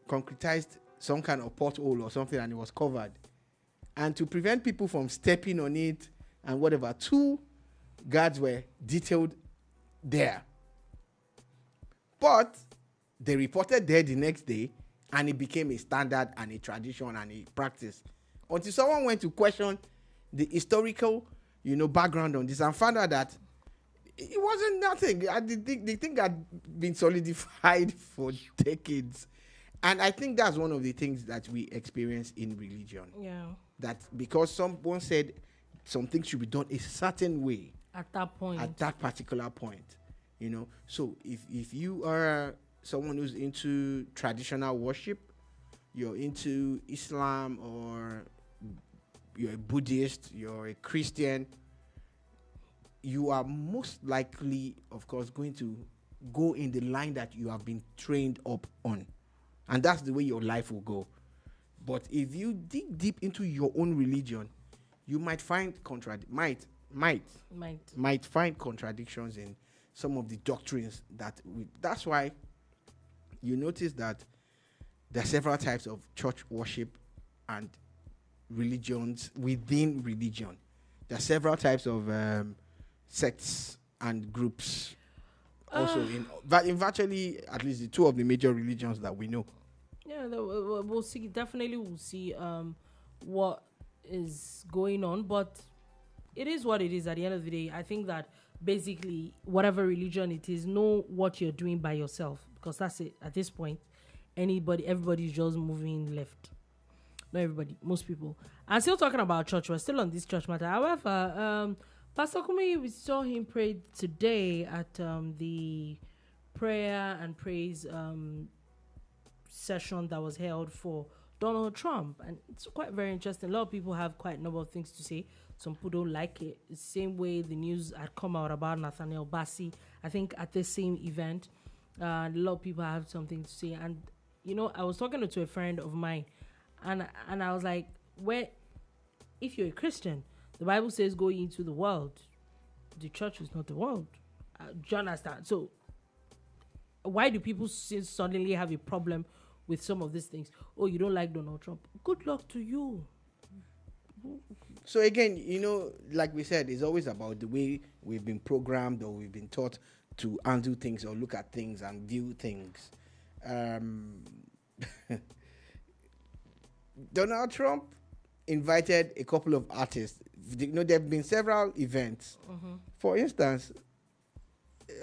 concretized some kind of pothole or something and it was covered. And to prevent people from stepping on it and whatever, 2 guards were detailed there. But they reported there the next day and it became a standard and a tradition and a practice. Until someone went to question the historical, background on this and found out that it wasn't nothing. The thing had been solidified for decades. And I think that's one of the things that we experience in religion. Yeah. That because someone said some things should be done a certain way. At that point. At that particular point. So if you are someone who's into traditional worship, you're into Islam, or you're a Buddhist, you're a Christian, you are most likely, of course, going to go in the line that you have been trained up on. And that's the way your life will go. But if you dig deep into your own religion, you might find might find contradictions in some of the doctrines that's why you notice that there are several types of church worship and religions within religion. There are several types of sects and groups also in virtually at least the 2 of the major religions that we know. Yeah, we'll see. Definitely we'll see what is going on, but it is what it is at the end of the day. I think that basically whatever religion it is, know what you're doing by yourself, because that's it at this point. Everybody's just moving left. Not everybody, most people. I'm still talking about church. We're still on this church matter. However, Pastor Kumi, we saw him pray today at the prayer and praise session that was held for Donald Trump, and it's quite very interesting. A lot of people have quite a number of things to say. Some people don't like it. The same way the news had come out about Nathaniel Bassey, I think at the same event, a lot of people have something to say. And I was talking to a friend of mine, and I was like, if you're a Christian, the Bible says go into the world. The church is not the world. Do you understand? So why do people suddenly have a problem with some of these things? Oh, you don't like Donald Trump. Good luck to you. So again, like we said, it's always about the way we've been programmed or we've been taught to undo things or look at things and view things. Donald Trump invited a couple of artists. There have been several events. For instance,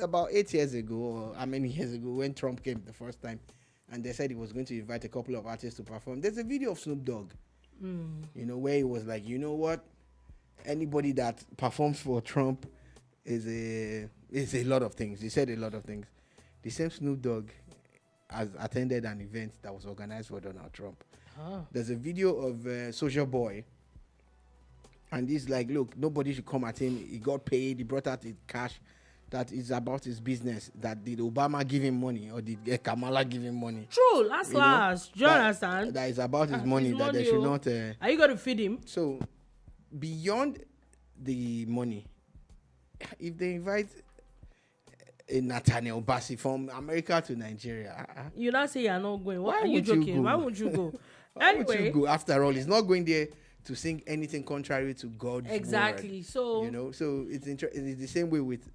about 8 years ago, or how many years ago, when Trump came the first time, and they said he was going to invite a couple of artists to perform. There's a video of Snoop Dogg, where he was like, you know what? Anybody that performs for Trump is a lot of things. He said a lot of things. The same Snoop Dogg has attended an event that was organized for Donald Trump. There's a video of Soulja Boy, and he's like, look, nobody should come at him. He got paid. He brought out his cash. That is about his business. That did Obama give him money or did Kamala give him money? True, last. Do you understand? That is about his money. That they should not. Are you going to feed him? So, beyond the money, if they invite a Nathaniel Bassey from America to Nigeria, you not say you're not going. Why are you joking? Why won't you go? Why would you go? After all, he's not going there to sing anything contrary to God's exactly. word. So so it's it's the same way with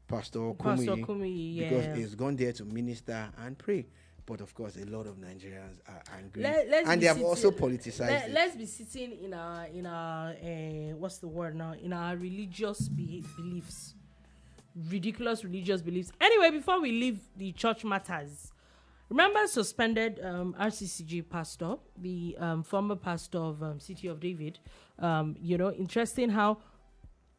Pastor Kumi, because he's gone there to minister and pray. But of course, a lot of Nigerians are angry, and they have also politicized it. Let's be sitting in our what's the word now? In our religious beliefs, ridiculous religious beliefs. Anyway, before we leave the church matters, remember suspended RCCG pastor, the former pastor of City of David. Interesting how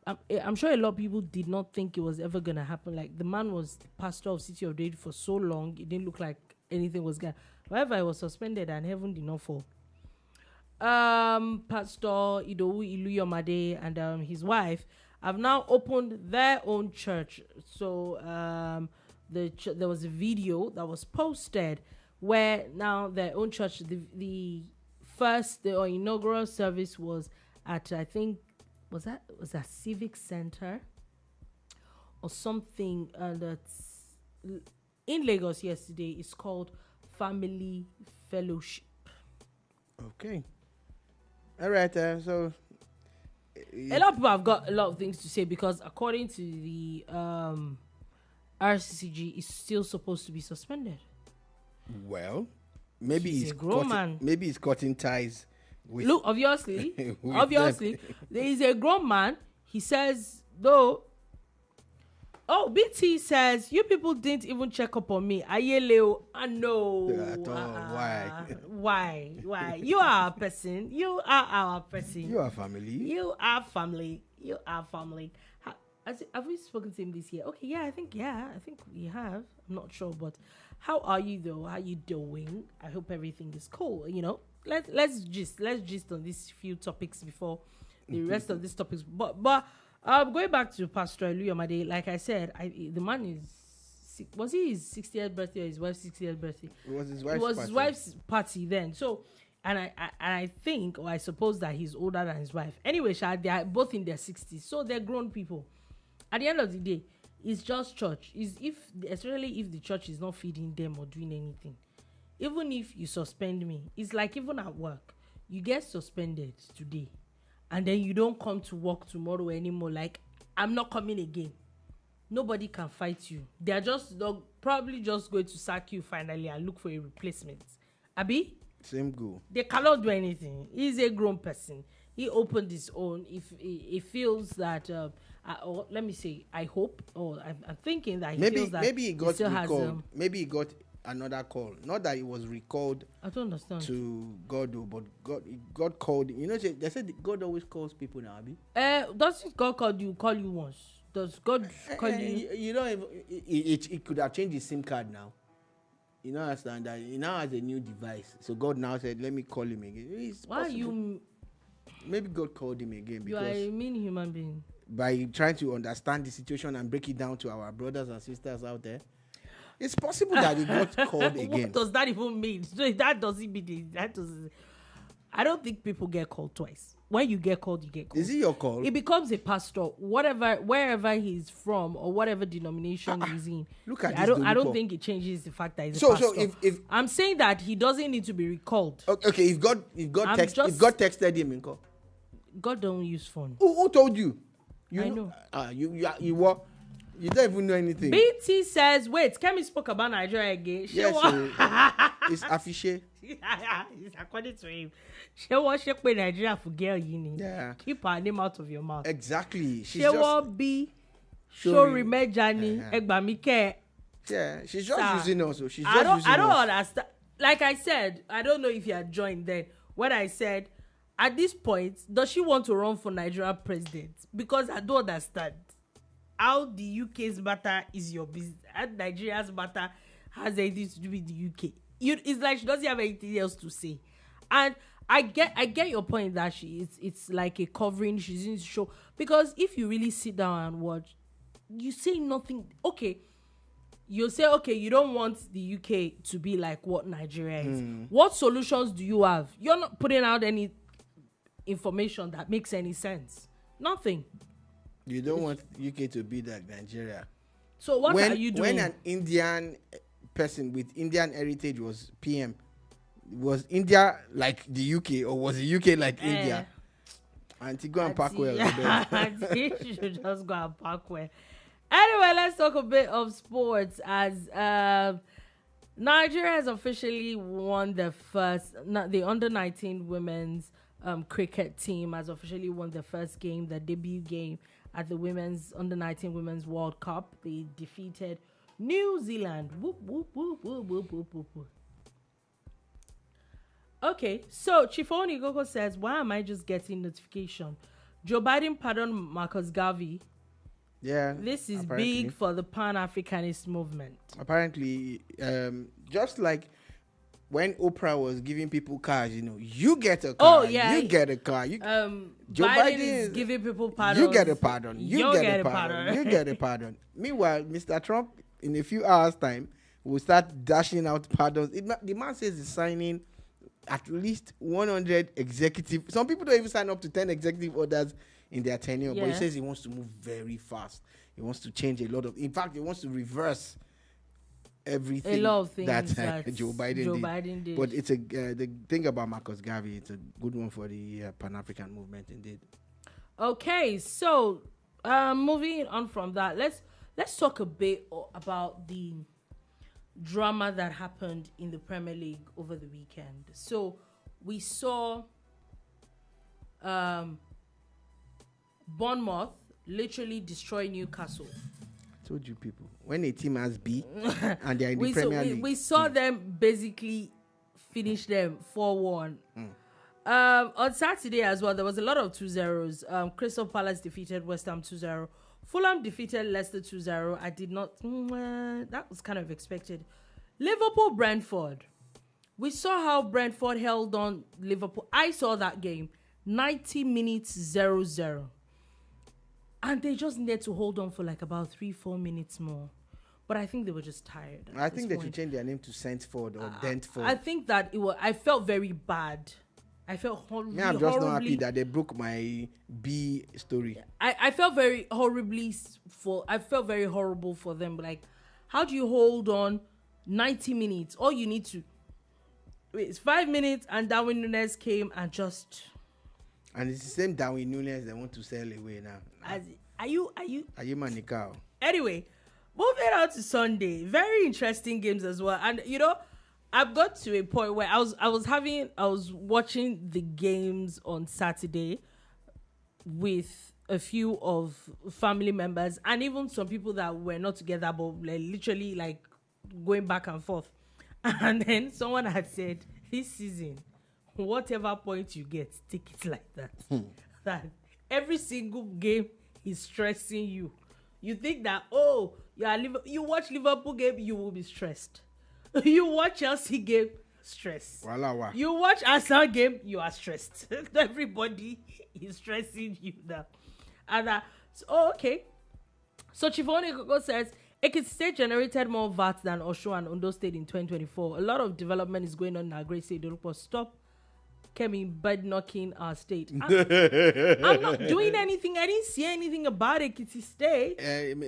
I'm sure a lot of people did not think it was ever going to happen. Like, the man was the pastor of City of David for so long, it didn't look like anything was going to. However, he was suspended and heaven did not fall. Pastor Idowu Iluyomade and his wife have now opened their own church. So there was a video that was posted where now their own church, the inaugural service was at, I think, was that Civic Center or something, that's in Lagos yesterday. It's called Family Fellowship. Okay. All right. So a lot of people have got a lot of things to say, because according to the RCCG, it's still supposed to be suspended. Well, maybe he's a grown man. Maybe he's cutting ties with. Look, obviously, there is a grown man. He says, though. Oh, BT says, you people didn't even check up on me. Ayeleo, I know. Why? Why? You are a person. You are our person. You are family. You are family. Have we spoken to him this year? Okay, I think we have. I'm not sure, but how are you though? How are you doing? I hope everything is cool. Let's gist on these few topics before the rest of these topics. But going back to Pastor Iluyomade, like I said, the man is, was he his 60th birthday or his wife's 60th birthday? It was his wife's party. His wife's party then. So, and I think, or I suppose that he's older than his wife. Anyway, they are both in their 60s, so they're grown people. At the end of the day, it's just church. Especially if the church is not feeding them or doing anything. Even if you suspend me, it's like even at work, you get suspended today, and then you don't come to work tomorrow anymore. Like, I'm not coming again. Nobody can fight you. They're probably just going to sack you finally and look for a replacement. Abi? Same go. They cannot do anything. He's a grown person. He opened his own. If he feels that, or let me say, I hope, or I'm thinking that he feels that maybe he got recalled. Maybe he got another call. Not that he was recalled. I don't understand. To God, but God called. You know, they said God always calls people now, Abi. Doesn't God call you once? Does God call you? You know, it could have changed his SIM card now. You know, understand that he now has a new device. So God now said, "Let me call him again." Why are you? Maybe God called him again because you are a mean human being. By trying to understand the situation and break it down to our brothers and sisters out there, it's possible that he got called again. What does that even mean? So that doesn't mean I don't think people get called twice. When you get called, you get called. Is it your call? It becomes a pastor, wherever he's from or whatever denomination he's in. Look at I don't think it changes the fact that he's a pastor. So if I'm saying that he doesn't need to be recalled. Okay, if God texted him in call. God don't use phone. Who told you? I know. You don't even know anything. BT says, wait, Kemi spoke about Nigeria again. Yes, it's affiché. It's according to him. She wants to play Nigeria for girl, yeah. Keep her name out of your mouth. Exactly. She won't be sorry, Mejani, Egbamike. Yeah, she's just using us. I don't understand. Like I said, I don't know if you had joined then. When I said, at this point, does she want to run for Nigerian president? Because I don't understand how the UK's matter is your business and Nigeria's matter has anything to do with the UK. It's like she doesn't have anything else to say. And I get your point that it's like a covering. She's in the show. Because if you really sit down and watch, you say nothing. Okay, you say, okay, you don't want the UK to be like what Nigeria is. What solutions do you have? You're not putting out any information that makes any sense. Nothing. You don't want UK to be like Nigeria. So what are you doing? When an Indian person with Indian heritage was PM, was India like the UK or was the UK like India? Go and park well. You should just go and park well. Anyway, let's talk a bit of sports as Nigeria has officially won the under-19 women's cricket team has officially won the first game, the debut game at the under-19 women's World Cup. They defeated New Zealand. Whoop, whoop, whoop, whoop, whoop, whoop, whoop, whoop. Okay, so Chifoni Gogo says, why am I just getting notification? Joe Biden pardoned Marcus Garvey. Yeah. This is big for the Pan-Africanist movement. Apparently, just like when Oprah was giving people cars, you get a car. Oh, yeah. You get a car. Joe Biden is giving people pardons. You get a pardon. You get a pardon. You get a pardon. Meanwhile, Mr. Trump, in a few hours' time, will start dashing out pardons. The man says he's signing at least 100 executive. Some people don't even sign up to 10 executive orders in their tenure, but he says he wants to move very fast. He wants to change a lot of. In fact, he wants to reverse everything. A lot of things that Joe Biden did. But it's the thing about Marcus Garvey. It's a good one for the Pan-African movement, indeed. Okay, so moving on from that, let's talk a bit about the drama that happened in the Premier League over the weekend. So we saw Bournemouth literally destroy Newcastle. I told you people, when a team has B and they're in the Premier League. We saw them basically finish them 4-1. On Saturday as well, there was a lot of 2-0s. Crystal Palace defeated West Ham 2-0. Fulham defeated Leicester 2-0. I did not... that was kind of expected. Liverpool-Brentford. We saw how Brentford held on Liverpool. I saw that game. 90 minutes 0-0. And they just needed to hold on for like about 3-4 minutes more. But I think they were just tired. I think they should change their name to Sentford or Dentford. I think that I felt very bad. I felt horribly. I'm just not happy that they broke my B story. I felt very horrible for them. Like, how do you hold on 90 minutes? All you need to it's 5 minutes, and Darwin Núñez came and just. And it's the same Darwin Núñez they want to sell away now. Are you Manicao? Anyway, moving on to Sunday. Very interesting games as well. And I've got to a point where I was watching the games on Saturday with a few of family members and even some people that were not together, but literally like going back and forth. And then someone had said, this season, whatever point you get, take it like that. That every single game is stressing you. You think that, you watch Liverpool game, you will be stressed. You watch Chelsea game, stress. Voila. You watch Arsenal game, you are stressed. Everybody is stressing you now. And okay. So Chifone Koko says, Ekiti State generated more VAT than Osun and Ondo State in 2024. A lot of development is going on in our great state. Dolupo, stop Kemi Badenoch our state. I'm not doing anything. I didn't see anything about Ekiti State.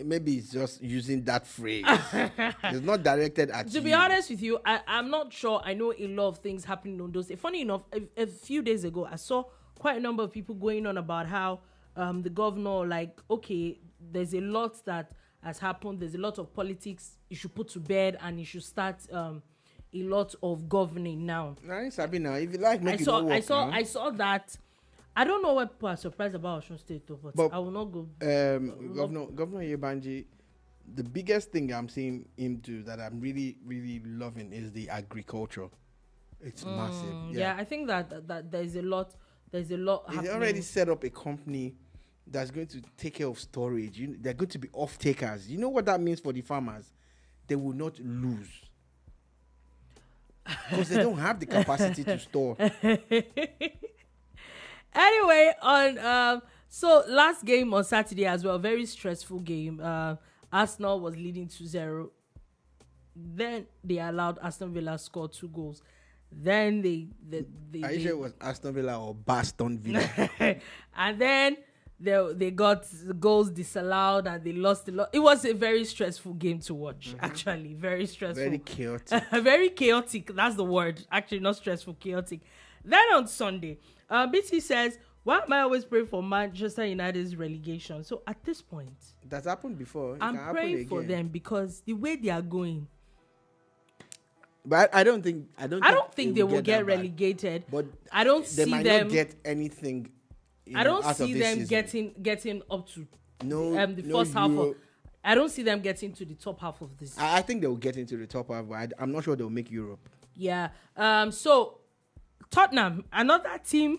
Maybe it's just using that phrase. It's not directed at you. To be honest with you, I'm not sure. I know a lot of things happening in Ondo State. Funny enough, a few days ago, I saw quite a number of people going on about how the governor, there's a lot that has happened. There's a lot of politics you should put to bed, and you should start a lot of governing now. Sabina, if you like, make I saw that. I don't know what people are surprised about Osun State, but I will not go. Governor Yebanji, the biggest thing I'm seeing him do that I'm really, really loving is the agriculture. It's massive. Yeah, I think that there's a lot. There's a lot. He's already set up a company that's going to take care of storage. They're going to be off takers. You know what that means for the farmers? They will not lose because they don't have the capacity to store. Anyway, so last game on Saturday as well, very stressful game. Arsenal was leading 2-0. Then they allowed Aston Villa score 2 goals. Then they Are you sure it was Aston Villa or Baston Villa? And then they got the goals disallowed and they lost a lot. It was a very stressful game to watch, actually. Very stressful. Very chaotic. Very chaotic. That's the word. Actually, not stressful, chaotic. Then on Sunday, BT says, why am I always praying for Manchester United's relegation? So at this point, that's happened before. I'm praying for them because the way they are going. But I don't think they will get relegated. But I don't see them. They might not get anything. I don't see them getting up to the first half of. I don't see them getting to the top half of this. I think they will get into the top half, but I'm not sure they'll make Europe. Yeah. So Tottenham, another team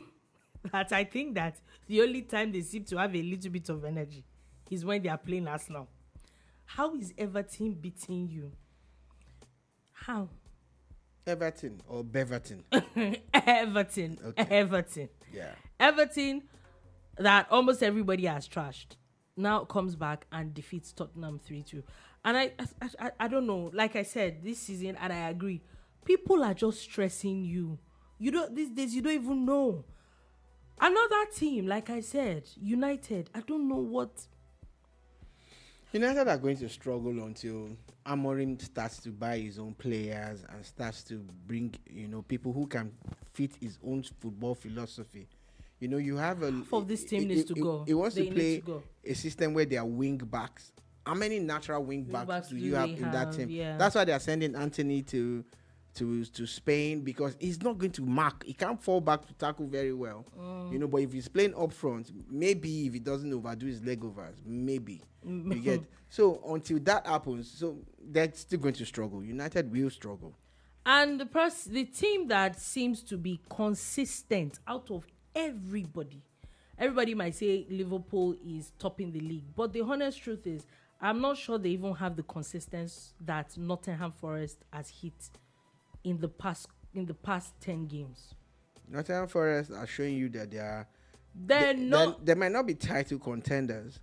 that I think that the only time they seem to have a little bit of energy is when they are playing Arsenal. How is Everton beating you? How? Everton or Beverton? Everton. Okay. Everton. Yeah. Everton, that almost everybody has trashed, now comes back and defeats Tottenham 3-2. And I don't know. Like I said, this season, and I agree, people are just stressing you. These days, you don't even know. Another team, like I said, United, I don't know what. United are going to struggle until Amorim starts to buy his own players and starts to bring, people who can fit his own football philosophy. You have half of this team needs to go. He wants to play a system where there are wing backs. How many natural wing backs do you have in that team? Yeah. That's why they are sending Anthony to Spain, because he's not going to mark. He can't fall back to tackle very well. But if he's playing up front, maybe if he doesn't overdo his leg overs, maybe. You get. So until that happens, so they're still going to struggle. United will struggle. And the team that seems to be consistent out of everybody might say Liverpool is topping the league, but the honest truth is, I'm not sure they even have the consistency that Nottingham Forest has hit in the past 10 games. Nottingham Forest are showing you that they might not be title contenders,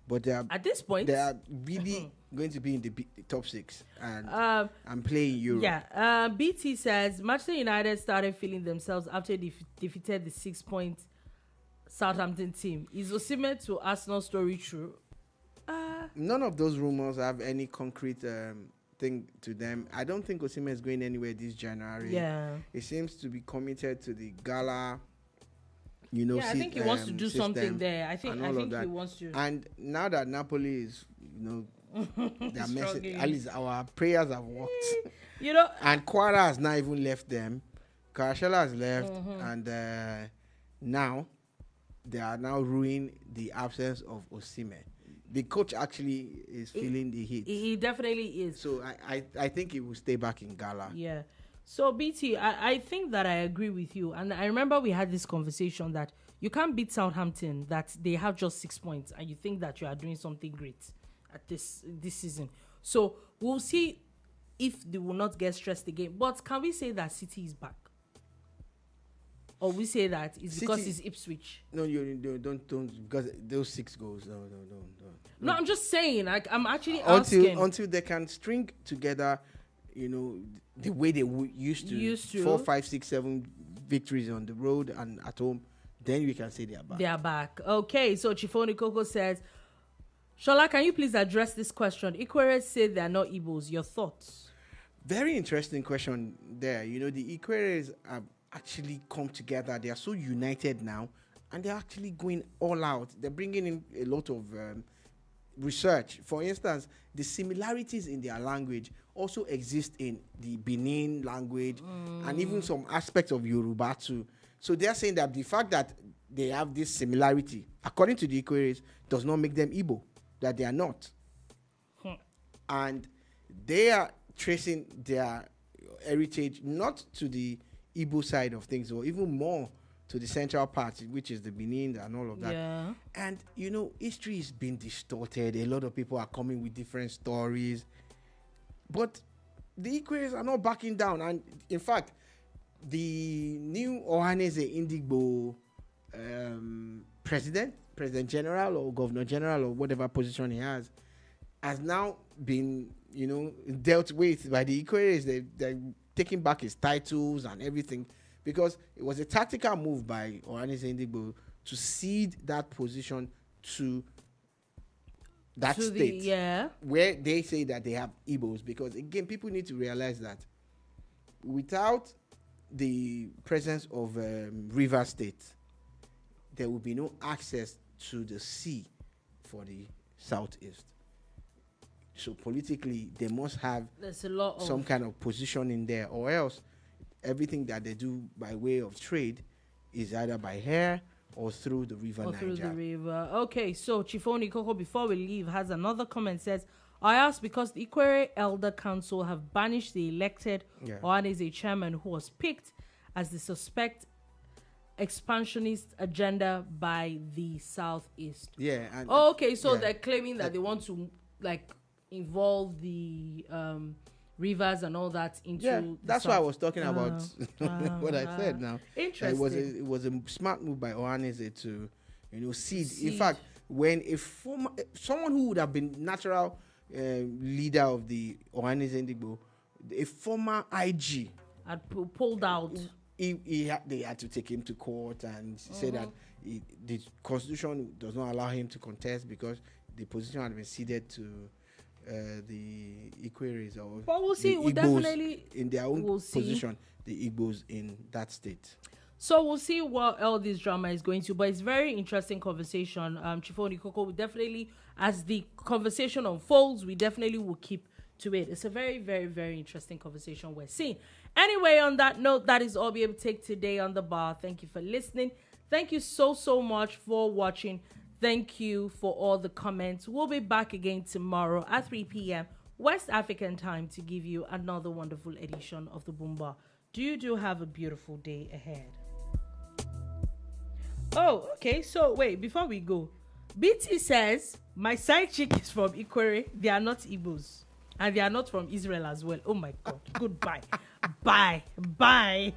but they are at this point. They are really going to be in the top 6 and playing Europe. Yeah. BT says Manchester United started feeling themselves after they defeated the 6-point Southampton team. Is Osimhen to Arsenal story true? None of those rumors have any concrete thing to them. I don't think Osimhen is going anywhere this January. Yeah. He seems to be committed to the gala. I think he wants to do something there. I think he wants to. And now that Napoli is, their message, at least our prayers have worked. And Quara has not even left them. Karashela has left, and now they are now ruining the absence of Osimhen. The coach actually is feeling the heat. He definitely is. So I think he will stay back in Gala. Yeah. So BT, I think that I agree with you. And I remember we had this conversation that you can't beat Southampton, that they have just 6 points, and you think that you are doing something great at this season. So we'll see if they will not get stressed again. But can we say that City is back? Or we say that it's City, because it's Ipswich? No, you don't, because those 6 goals. No, I'm just saying. I'm actually asking. Until they can string together, the way they used to 4, 5, 6, 7 victories on the road and at home, then we can say they are back. They are back. Okay, so Chifoni Coco says, Shola, can you please address this question? Ikwere said they are not Igbos. Your thoughts? Very interesting question there. The Ikweres have actually come together. They are so united now, and they're actually going all out. They're bringing in a lot of research. For instance, the similarities in their language also exist in the Benin language and even some aspects of Yoruba too. So they're saying that the fact that they have this similarity, according to the Ikweres, does not make them Igbo, that they are not. And they are tracing their heritage not to the Igbo side of things, or even more to the central part, which is the Benin and all of that. Yeah. And, history is being distorted. A lot of people are coming with different stories. But the Ikweres are not backing down. And, in fact, the new Ohaneze Indigbo president general or governor general or whatever position he has now been, dealt with by the Ikweres. They're taking back his titles and everything, because it was a tactical move by Ohaneze Indigbo to cede that position to that state, where they say that they have Igbos. Because again, people need to realize that without the presence of River State, there will be no access to the sea for the southeast. So politically, they must have some kind of position in there, or else everything that they do by way of trade is either by air or through the river Niger. Through the river. Okay, so Chifoni Koko, before we leave, has another comment. Says, I asked because the Ikwere Elder Council have banished the elected Ohaneze chairman who was picked as the suspect expansionist agenda by the Southeast. Yeah. And, okay, so they're claiming that they want to involve the rivers and all that into. Yeah, the that's south. why I was talking about what I said now. Interesting. It was a smart move by Ohanaeze to, seed. In fact, when someone who would have been natural leader of the Ohanaeze Ndigbo, a former IG had pulled out. They had to take him to court and say that the constitution does not allow him to contest because the position had been ceded to the Ikweres or but we'll see. We'll Igbos definitely in their own position, the Igbos in that state. So we'll see what all this drama is going to, but it's very interesting conversation. Chifo Nikoko will definitely, as the conversation unfolds, we definitely will keep to it. It's a very, very, very interesting conversation we're seeing. Anyway, on that note, that is all we able to take today on The Bar. Thank you for listening. Thank you so much for watching. Thank you for all the comments. We'll be back again tomorrow at 3 p.m. West African time to give you another wonderful edition of the Boom Bar. Do have a beautiful day ahead. Oh, okay. So wait, before we go, BT says my side chick is from Ikwere. They are not Igbos. And they are not from Israel as well. Oh my God. Goodbye. Bye.